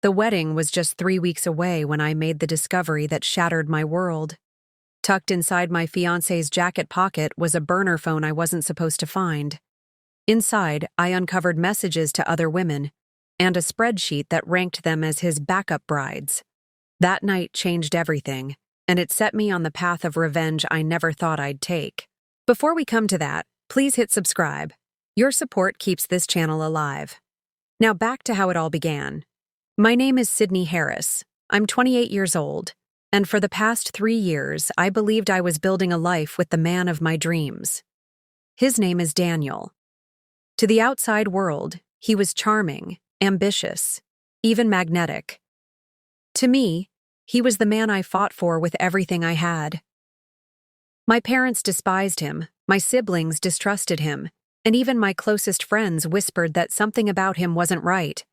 The wedding was just 3 weeks away when I made the discovery that shattered my world. Tucked inside my fiancé's jacket pocket was a burner phone I wasn't supposed to find. Inside, I uncovered messages to other women and a spreadsheet that ranked them as his backup brides. That night changed everything, and it set me on the path of revenge I never thought I'd take. Before we come to that, please hit subscribe. Your support keeps this channel alive. Now back to how it all began. My name is Sydney Harris. I'm 28 years old, and for the past 3 years, I believed I was building a life with the man of my dreams. His name is Daniel. To the outside world, he was charming, ambitious, even magnetic. To me, he was the man I fought for with everything I had. My parents despised him, my siblings distrusted him, and even my closest friends whispered that something about him wasn't right.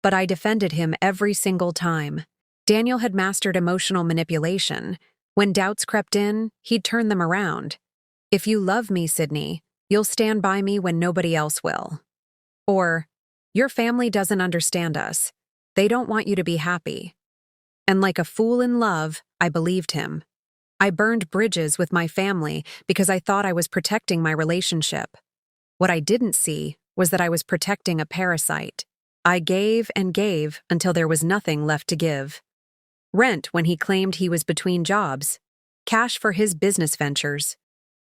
But I defended him every single time. Daniel had mastered emotional manipulation. When doubts crept in, he'd turn them around. "If you love me, Sydney, you'll stand by me when nobody else will." Or, "Your family doesn't understand us. They don't want you to be happy." And like a fool in love, I believed him. I burned bridges with my family because I thought I was protecting my relationship. What I didn't see was that I was protecting a parasite. I gave and gave until there was nothing left to give. Rent when he claimed he was between jobs. Cash for his business ventures.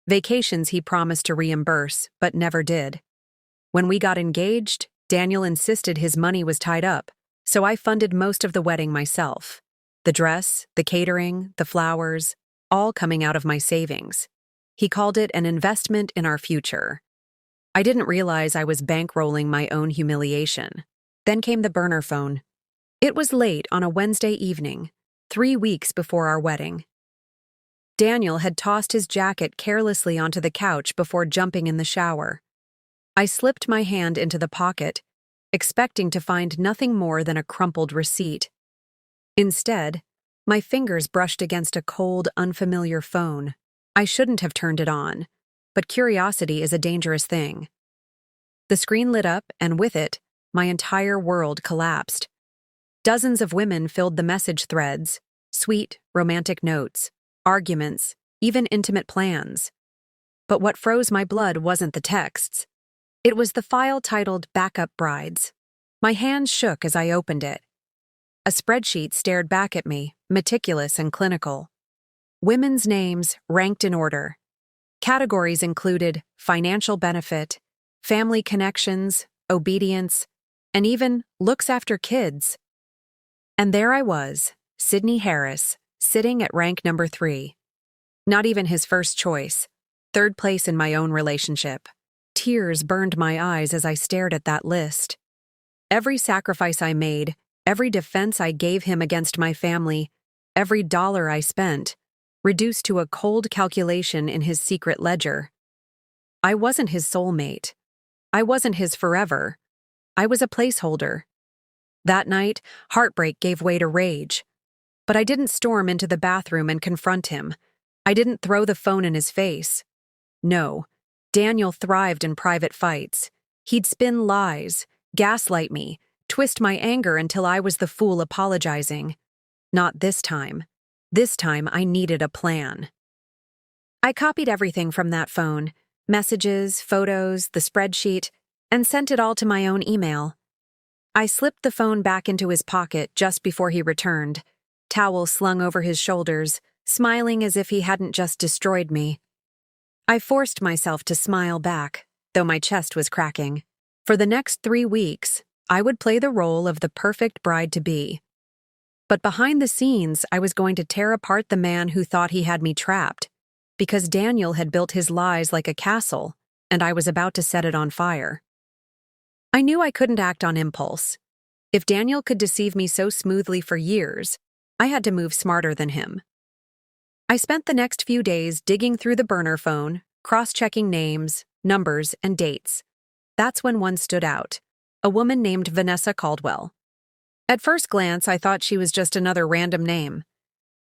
Vacations he promised to reimburse, but never did. When we got engaged, Daniel insisted his money was tied up, so I funded most of the wedding myself. The dress, the catering, the flowers, all coming out of my savings. He called it an investment in our future. I didn't realize I was bankrolling my own humiliation. Then came the burner phone. It was late on a Wednesday evening, 3 weeks before our wedding. Daniel had tossed his jacket carelessly onto the couch before jumping in the shower. I slipped my hand into the pocket, expecting to find nothing more than a crumpled receipt. Instead, my fingers brushed against a cold, unfamiliar phone. I shouldn't have turned it on, but curiosity is a dangerous thing. The screen lit up, and with it, my entire world collapsed. Dozens of women filled the message threads, sweet, romantic notes, arguments, even intimate plans. But what froze my blood wasn't the texts. It was the file titled Backup Brides. My hands shook as I opened it. A spreadsheet stared back at me, meticulous and clinical. Women's names ranked in order. Categories included financial benefit, family connections, obedience, and even looks after kids. And there I was, Sydney Harris, sitting at rank number 3. Not even his first choice, third place in my own relationship. Tears burned my eyes as I stared at that list. Every sacrifice I made, every defense I gave him against my family, every dollar I spent, reduced to a cold calculation in his secret ledger. I wasn't his soulmate. I wasn't his forever. I was a placeholder. That night, heartbreak gave way to rage. But I didn't storm into the bathroom and confront him. I didn't throw the phone in his face. No, Daniel thrived in private fights. He'd spin lies, gaslight me, twist my anger until I was the fool apologizing. Not this time. This time I needed a plan. I copied everything from that phone, messages, photos, the spreadsheet, and sent it all to my own email. I slipped the phone back into his pocket just before he returned, towel slung over his shoulders, smiling as if he hadn't just destroyed me. I forced myself to smile back, though my chest was cracking. For the next 3 weeks, I would play the role of the perfect bride-to-be. But behind the scenes, I was going to tear apart the man who thought he had me trapped, because Daniel had built his lies like a castle, and I was about to set it on fire. I knew I couldn't act on impulse. If Daniel could deceive me so smoothly for years, I had to move smarter than him. I spent the next few days digging through the burner phone, cross-checking names, numbers, and dates. That's when one stood out, a woman named Vanessa Caldwell. At first glance, I thought she was just another random name,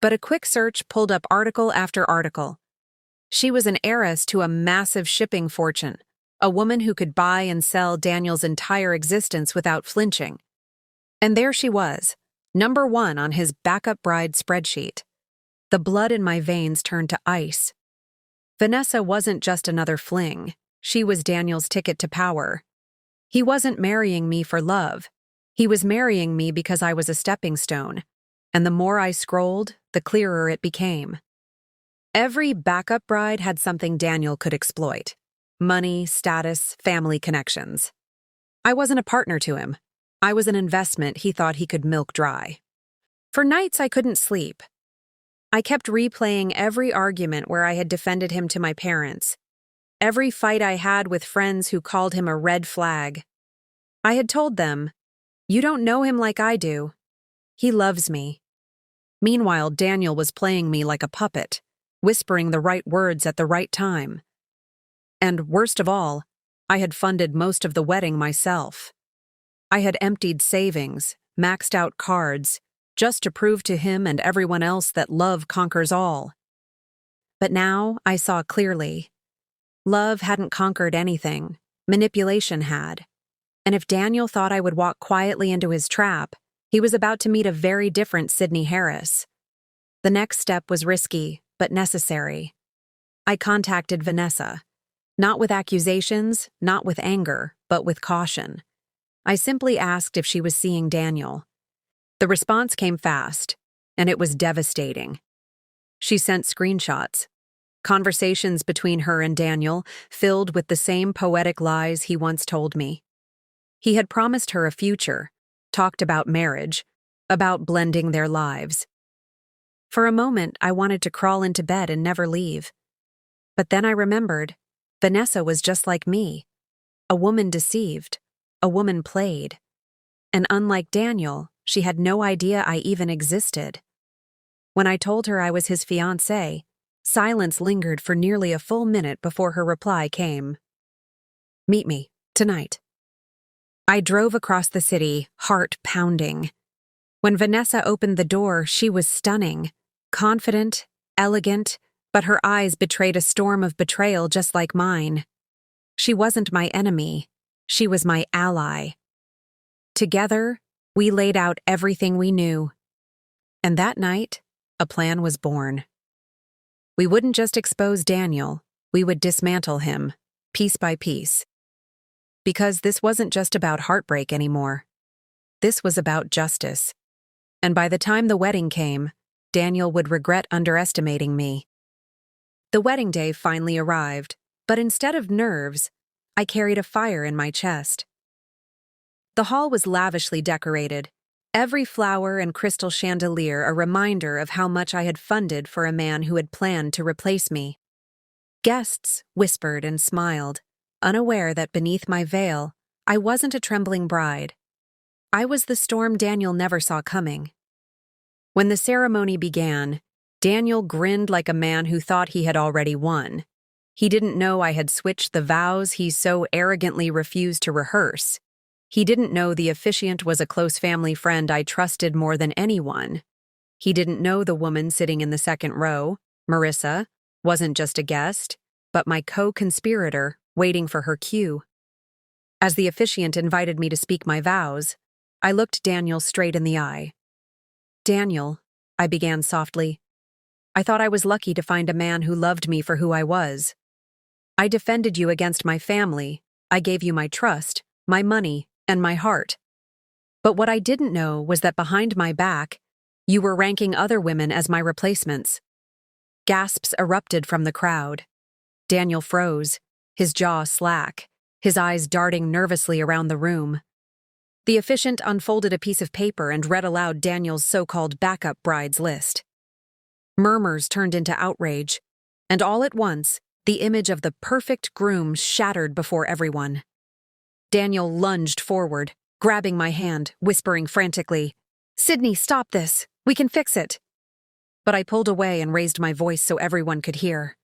but a quick search pulled up article after article. She was an heiress to a massive shipping fortune, a woman who could buy and sell Daniel's entire existence without flinching. And there she was, #1 on his backup bride spreadsheet. The blood in my veins turned to ice. Vanessa wasn't just another fling. She was Daniel's ticket to power. He wasn't marrying me for love. He was marrying me because I was a stepping stone. And the more I scrolled, the clearer it became. Every backup bride had something Daniel could exploit: money, status, family connections. I wasn't a partner to him. I was an investment he thought he could milk dry. For nights I couldn't sleep. I kept replaying every argument where I had defended him to my parents, every fight I had with friends who called him a red flag. I had told them, "You don't know him like I do. He loves me." Meanwhile, Daniel was playing me like a puppet, whispering the right words at the right time. And worst of all, I had funded most of the wedding myself. I had emptied savings, maxed out cards, just to prove to him and everyone else that love conquers all. But now I saw clearly. Love hadn't conquered anything. Manipulation had. And if Daniel thought I would walk quietly into his trap, he was about to meet a very different Sydney Harris. The next step was risky, but necessary. I contacted Vanessa. Not with accusations, not with anger, but with caution. I simply asked if she was seeing Daniel. The response came fast, and it was devastating. She sent screenshots. Conversations between her and Daniel, filled with the same poetic lies he once told me. He had promised her a future, talked about marriage, about blending their lives. For a moment, I wanted to crawl into bed and never leave. But then I remembered, Vanessa was just like me, a woman deceived, a woman played. And unlike Daniel, she had no idea I even existed. When I told her I was his fiancé, silence lingered for nearly a full minute before her reply came. "Meet me, tonight." I drove across the city, heart pounding. When Vanessa opened the door, she was stunning, confident, elegant, but her eyes betrayed a storm of betrayal just like mine. She wasn't my enemy. She was my ally. Together, we laid out everything we knew. And that night, a plan was born. We wouldn't just expose Daniel, we would dismantle him, piece by piece. Because this wasn't just about heartbreak anymore. This was about justice. And by the time the wedding came, Daniel would regret underestimating me. The wedding day finally arrived, but instead of nerves, I carried a fire in my chest. The hall was lavishly decorated, every flower and crystal chandelier a reminder of how much I had funded for a man who had planned to replace me. Guests whispered and smiled, unaware that beneath my veil, I wasn't a trembling bride. I was the storm Daniel never saw coming. When the ceremony began, Daniel grinned like a man who thought he had already won. He didn't know I had switched the vows he so arrogantly refused to rehearse. He didn't know the officiant was a close family friend I trusted more than anyone. He didn't know the woman sitting in the second row, Marissa, wasn't just a guest, but my co-conspirator waiting for her cue. As the officiant invited me to speak my vows, I looked Daniel straight in the eye. "Daniel," I began softly, "I thought I was lucky to find a man who loved me for who I was. I defended you against my family, I gave you my trust, my money, and my heart. But what I didn't know was that behind my back, you were ranking other women as my replacements." Gasps erupted from the crowd. Daniel froze, his jaw slack, his eyes darting nervously around the room. The officiant unfolded a piece of paper and read aloud Daniel's so-called backup bride's list. Murmurs turned into outrage, and all at once, the image of the perfect groom shattered before everyone. Daniel lunged forward, grabbing my hand, whispering frantically, "Sydney, stop this. We can fix it." But I pulled away and raised my voice so everyone could hear.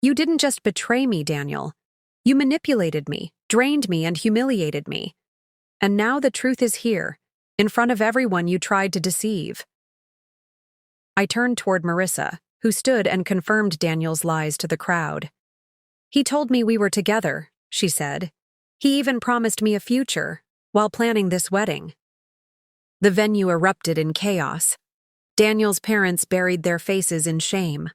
"You didn't just betray me, Daniel. You manipulated me, drained me, and humiliated me. And now the truth is here, in front of everyone you tried to deceive." I turned toward Marissa, who stood and confirmed Daniel's lies to the crowd. "He told me we were together," she said. "He even promised me a future, while planning this wedding." The venue erupted in chaos. Daniel's parents buried their faces in shame.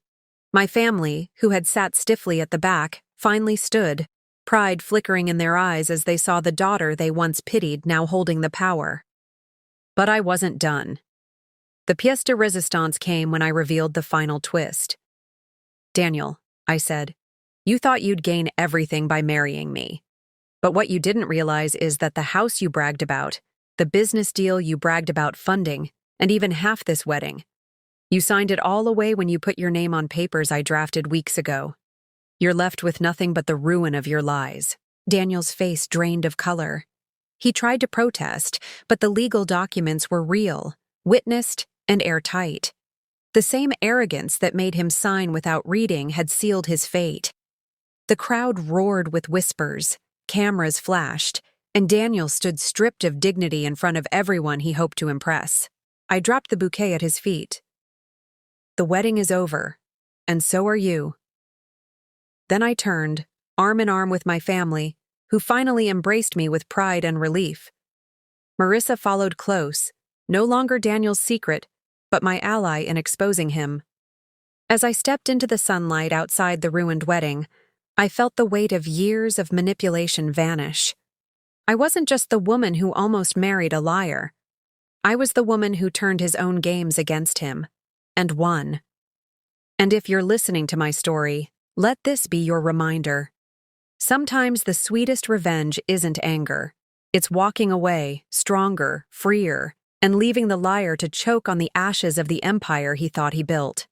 My family, who had sat stiffly at the back, finally stood, pride flickering in their eyes as they saw the daughter they once pitied now holding the power. But I wasn't done. The pièce de résistance came when I revealed the final twist. "Daniel," I said, "you thought you'd gain everything by marrying me. But what you didn't realize is that the house you bragged about, the business deal you bragged about funding, and even half this wedding, you signed it all away when you put your name on papers I drafted weeks ago. You're left with nothing but the ruin of your lies." Daniel's face drained of color. He tried to protest, but the legal documents were real, witnessed, and airtight. The same arrogance that made him sign without reading had sealed his fate. The crowd roared with whispers, cameras flashed, and Daniel stood stripped of dignity in front of everyone he hoped to impress. I dropped the bouquet at his feet. "The wedding is over, and so are you." Then I turned, arm in arm with my family, who finally embraced me with pride and relief. Marissa followed close, no longer Daniel's secret, but my ally in exposing him. As I stepped into the sunlight outside the ruined wedding, I felt the weight of years of manipulation vanish. I wasn't just the woman who almost married a liar. I was the woman who turned his own games against him, and won. And if you're listening to my story, let this be your reminder. Sometimes the sweetest revenge isn't anger. It's walking away, stronger, freer, and leaving the liar to choke on the ashes of the empire he thought he built.